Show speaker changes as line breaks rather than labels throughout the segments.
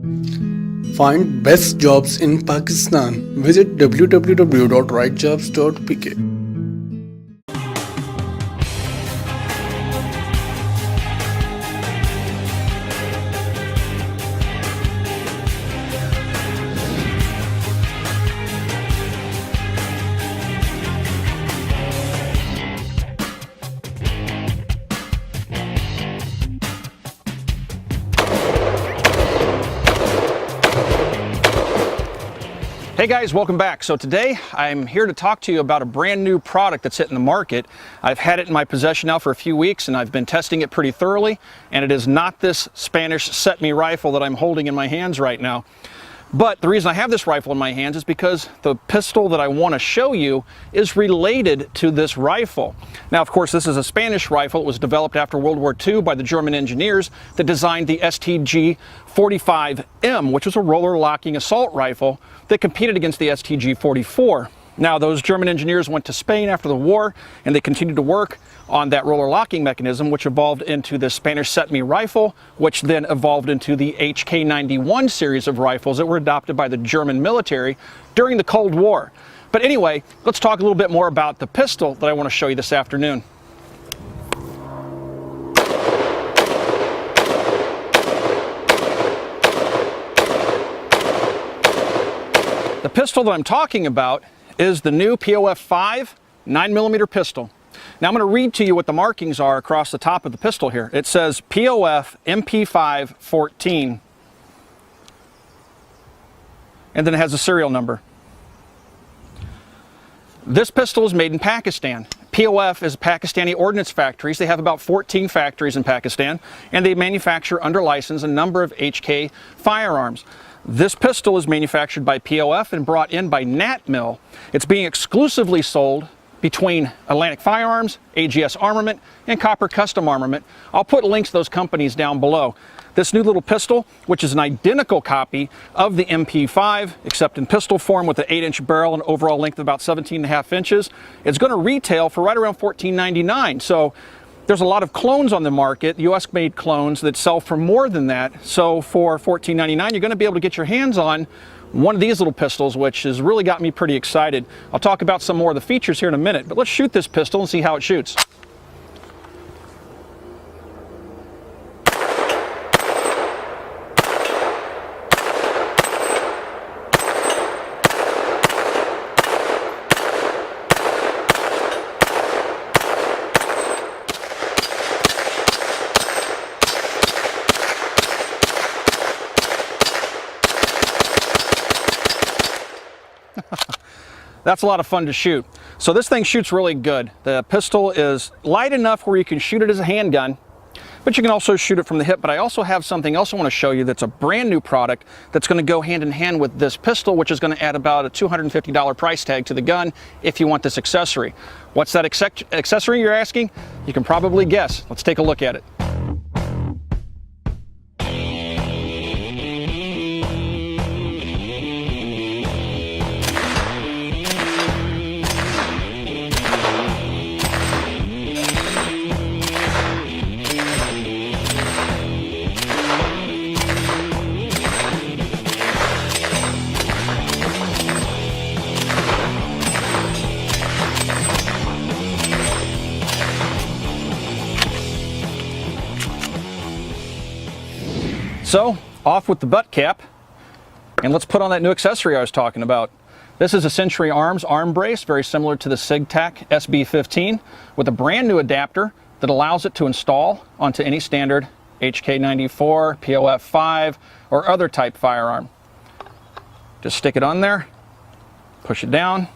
Find best jobs in Pakistan. Visit www.rightjobs.pk.
Hey guys, welcome back. So today I'm here to talk to you about a brand new product that's hitting the market. I've had it in my possession now for a few weeks and I've been testing it pretty thoroughly, and it is not this Spanish Set-Me rifle that I'm holding in my hands right now. But the reason I have this rifle in my hands is because the pistol that I want to show you is related to this rifle. Now, of course, this is a Spanish rifle. It was developed after World War II by the German engineers that designed the STG-45M, which was a roller locking assault rifle that competed against the STG-44. Now, those German engineers went to Spain after the war, and they continued to work on that roller locking mechanism, which evolved into the Spanish Set-Me rifle, which then evolved into the HK91 series of rifles that were adopted by the German military during the Cold War. But anyway, let's talk a little bit more about the pistol that I want to show you this afternoon. The pistol that I'm talking about is the new POF5 9mm pistol. Now I'm going to read to you what the markings are across the top of the pistol here. It says POF MP5 14, and then it has a serial number. This pistol is made in Pakistan. POF is Pakistani ordnance factories. They have about 14 factories in Pakistan, and they manufacture under license a number of HK firearms. This pistol is manufactured by POF and brought in by Natmill. It's being exclusively sold between Atlantic Firearms, AGS Armament, and Copper Custom Armament. I'll put links to those companies down below. This new little pistol, which is an identical copy of the MP5, except in pistol form with an 8-inch barrel and overall length of about 17.5 inches, it's going to retail for right around $14.99. So there's a lot of clones on the market, US-made clones that sell for more than that. So for $14.99, you're going to be able to get your hands on one of these little pistols, which has really got me pretty excited. I'll talk about some more of the features here in a minute, but let's shoot this pistol and see how it shoots. That's a lot of fun to shoot. So this thing shoots really good. The pistol is light enough where you can shoot it as a handgun, but you can also shoot it from the hip. But I also have something else I want to show you that's a brand new product that's going to go hand in hand with this pistol, which is going to add about a $250 price tag to the gun if you want this accessory. What's that accessory, you're asking? You can probably guess. Let's take a look at it. So, off with the butt cap, and let's put on that new accessory I was talking about. This is a Century Arms arm brace, very similar to the SIGTAC SB15, with a brand new adapter that allows it to install onto any standard HK94, POF5, or other type firearm. Just stick it on there, push it down,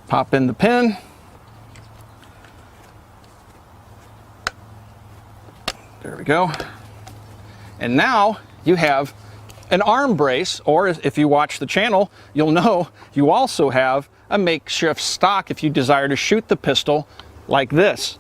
pop in the pin, there we go. And now you have an arm brace, or if you watch the channel, you'll know you also have a makeshift stock if you desire to shoot the pistol like this,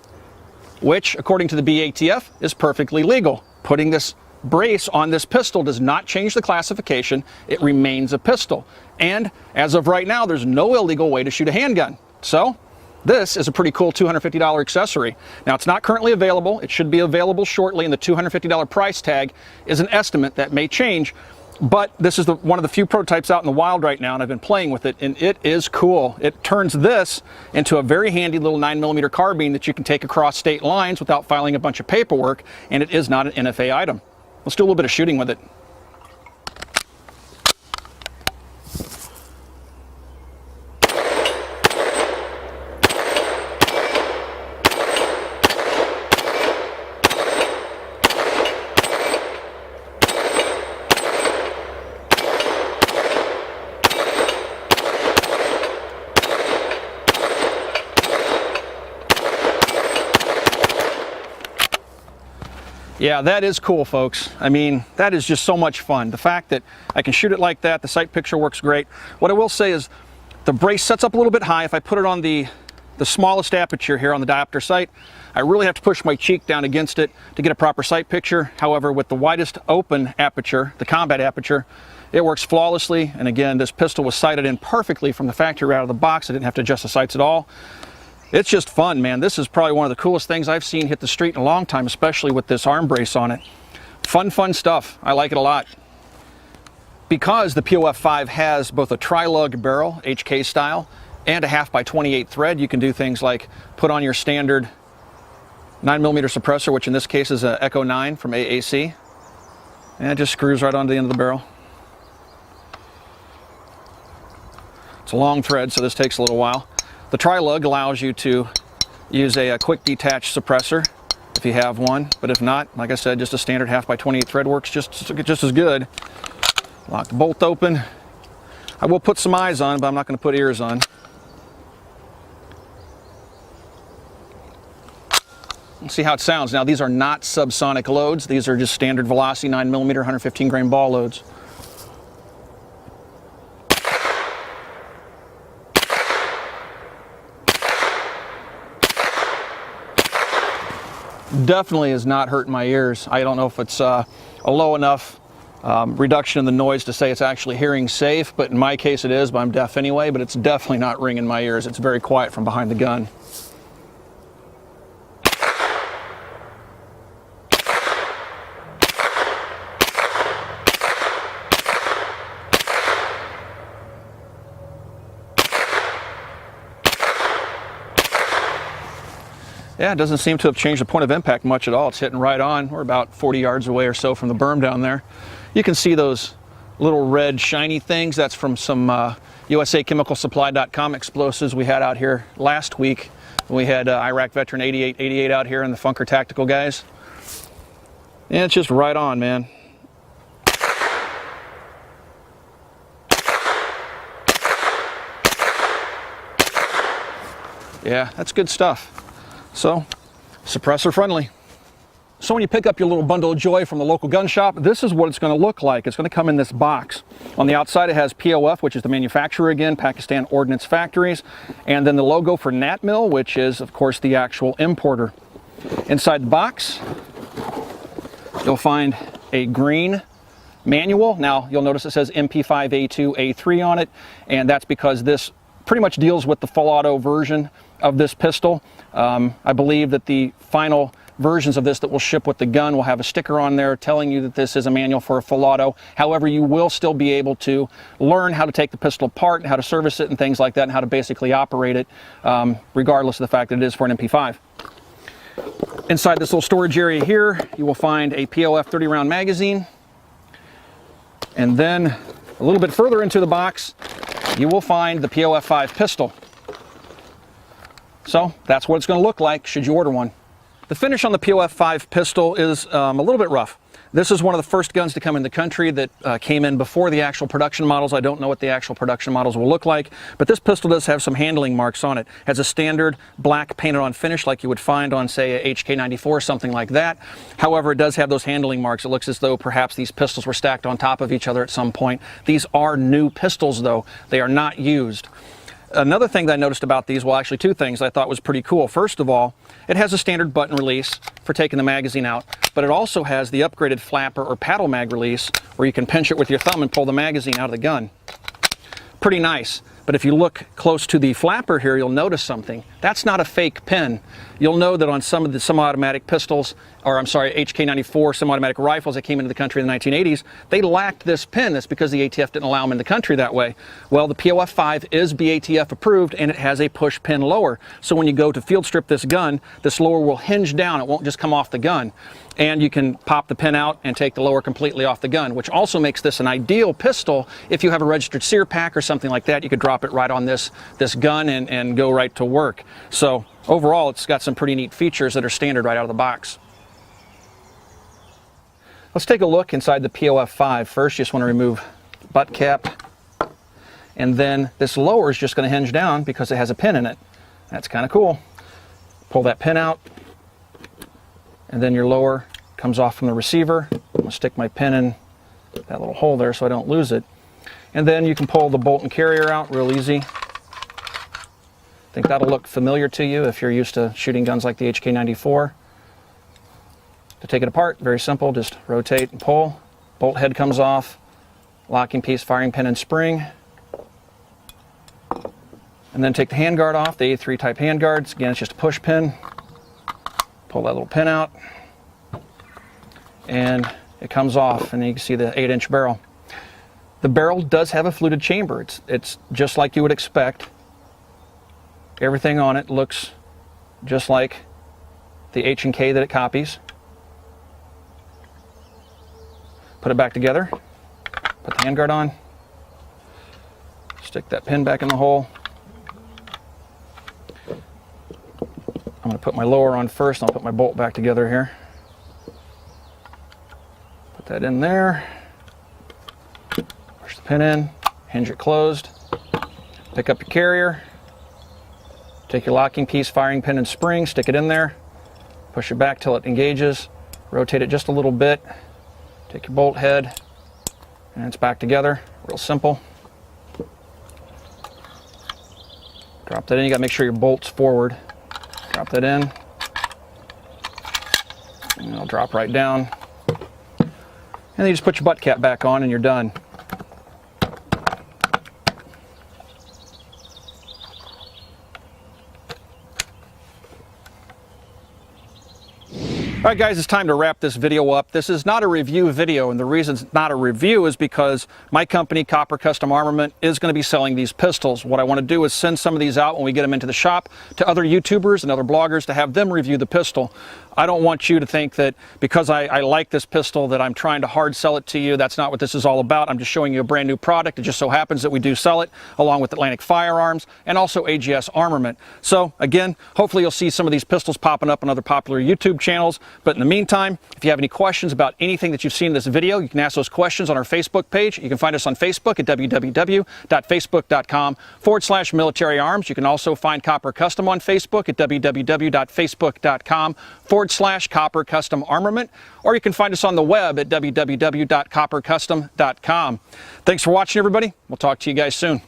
which, according to the BATF, is perfectly legal. Putting this brace on this pistol does not change the classification. It remains a pistol. And as of right now, there's no illegal way to shoot a handgun. So This is a pretty cool $250 accessory. Now, it's not currently available. It should be available shortly, and the $250 price tag is an estimate that may change. But this is one of the few prototypes out in the wild right now, and I've been playing with it, and it is cool. It turns this into a very handy little 9mm carbine that you can take across state lines without filing a bunch of paperwork, and it is not an NFA item. Let's do a little bit of shooting with it. Yeah, that is cool, folks. I mean, that is just so much fun. The fact that I can shoot it like that, the sight picture works great. What I will say is the brace sets up a little bit high. If I put it on the smallest aperture here on the diopter sight, I really have to push my cheek down against it to get a proper sight picture. However, with the widest open aperture, the combat aperture, it works flawlessly. And again, this pistol was sighted in perfectly from the factory right out of the box. I didn't have to adjust the sights at all. It's just fun, man. This is probably one of the coolest things I've seen hit the street in a long time, especially with this arm brace on it. Fun stuff. I like it a lot. Because the POF 5 has both a tri-lug barrel, HK style, and a 1/2x28 thread, you can do things like put on your standard 9mm suppressor, which in this case is an Echo 9 from AAC, and it just screws right onto the end of the barrel. It's a long thread, so this takes a little while. The tri-lug allows you to use a quick detach suppressor if you have one, but if not, like I said, just a standard 1/2x28 thread works just as good. Lock the bolt open. I will put some eyes on, but I'm not going to put ears on. Let's see how it sounds. Now, these are not subsonic loads. These are just standard Velocity 9mm 115 grain ball loads. Definitely is not hurting my ears. I don't know if it's a low enough reduction in the noise to say it's actually hearing safe, but in my case it is, but I'm deaf anyway, but it's definitely not ringing my ears. It's very quiet from behind the gun. Yeah, it doesn't seem to have changed the point of impact much at all. It's hitting right on. We're about 40 yards away or so from the berm down there. You can see those little red shiny things. That's from some USAChemicalSupply.com explosives we had out here last week. We had Iraq Veteran 8888 out here and the Funker Tactical guys. And it's just right on, man. Yeah, that's good stuff. So, suppressor friendly. So when you pick up your little bundle of joy from the local gun shop, this is what it's going to look like. It's going to come in this box. On the outside it has POF, which is the manufacturer again, Pakistan Ordnance Factories, and then the logo for NatMil, which is of course the actual importer. Inside the box, you'll find a green manual. Now you'll notice it says MP5A2A3 on it, and that's because this pretty much deals with the full auto version of this pistol. I believe that the final versions of this that will ship with the gun will have a sticker on there telling you that this is a manual for a full auto. However, you will still be able to learn how to take the pistol apart and how to service it and things like that and how to basically operate it, regardless of the fact that it is for an MP5. Inside this little storage area here, you will find a POF 30 round magazine. And then a little bit further into the box, you will find the POF 5 pistol. So that's what it's going to look like should you order one. The finish on the POF 5 pistol is a little bit rough. This is one of the first guns to come in the country that came in before the actual production models. I don't know what the actual production models will look like, but this pistol does have some handling marks on it. It has a standard black painted on finish like you would find on, say, a HK94, something like that. However, it does have those handling marks. It looks as though perhaps these pistols were stacked on top of each other at some point. These are new pistols, though. They are not used. Another thing that I noticed about these, well, actually two things I thought was pretty cool. First of all, it has a standard button release for taking the magazine out, but it also has the upgraded flapper or paddle mag release where you can pinch it with your thumb and pull the magazine out of the gun. Pretty nice. But if you look close to the flapper here, you'll notice something. That's not a fake pin. You'll know that on some of the semi-automatic pistols, or I'm sorry, HK94 semi-automatic rifles that came into the country in the 1980s, they lacked this pin. That's because the ATF didn't allow them in the country that way. Well, the POF5 is BATF approved, and it has a push pin lower. So when you go to field strip this gun, this lower will hinge down. It won't just come off the gun. And you can pop the pin out and take the lower completely off the gun, which also makes this an ideal pistol. If you have a registered sear pack or something like that, you could drop it right on this gun and go right to work. So overall, it's got some pretty neat features that are standard right out of the box. Let's take a look inside the POF5. First, you just want to remove the butt cap. And then this lower is just going to hinge down because it has a pin in it. That's kind of cool. Pull that pin out. And then your lower comes off from the receiver. I'm going to stick my pin in that little hole there so I don't lose it. And then you can pull the bolt and carrier out real easy. I think that'll look familiar to you if you're used to shooting guns like the HK94. To take it apart, very simple, just rotate and pull. Bolt head comes off, locking piece, firing pin and spring. And then take the handguard off, the A3 type handguards. Again, it's just a push pin. Pull that little pin out, and it comes off, and you can see the 8-inch barrel. The barrel does have a fluted chamber. It's just like you would expect. Everything on it looks just like the H&K that it copies. Put it back together, put the handguard on, stick that pin back in the hole. I'm going to put my lower on first, and I'll put my bolt back together here. Put that in there. Push the pin in, hinge it closed. Pick up your carrier. Take your locking piece, firing pin and spring, stick it in there. Push it back till it engages. Rotate it just a little bit. Take your bolt head, and it's back together. Real simple. Drop that in. You got to make sure your bolt's forward. Drop that in, and it'll drop right down. And then you just put your butt cap back on and you're done. All right, guys, it's time to wrap this video up. This is not a review video, and the reason it's not a review is because my company, Copper Custom Armament, is going to be selling these pistols. What I want to do is send some of these out when we get them into the shop to other YouTubers and other bloggers to have them review the pistol. I don't want you to think that because I like this pistol that I'm trying to hard sell it to you. That's not what this is all about. I'm just showing you a brand new product. It just so happens that we do sell it along with Atlantic Firearms and also AGS Armament. So again, hopefully you'll see some of these pistols popping up on other popular YouTube channels. But in the meantime, if you have any questions about anything that you've seen in this video, you can ask those questions on our Facebook page. You can find us on Facebook at www.facebook.com/military arms. You can also find Copper Custom on Facebook at www.facebook.com/Copper Custom Armament, or you can find us on the web at www.coppercustom.com. Thanks for watching, everybody. We'll talk to you guys soon.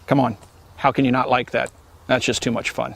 Come on, how can you not like that? That's just too much fun.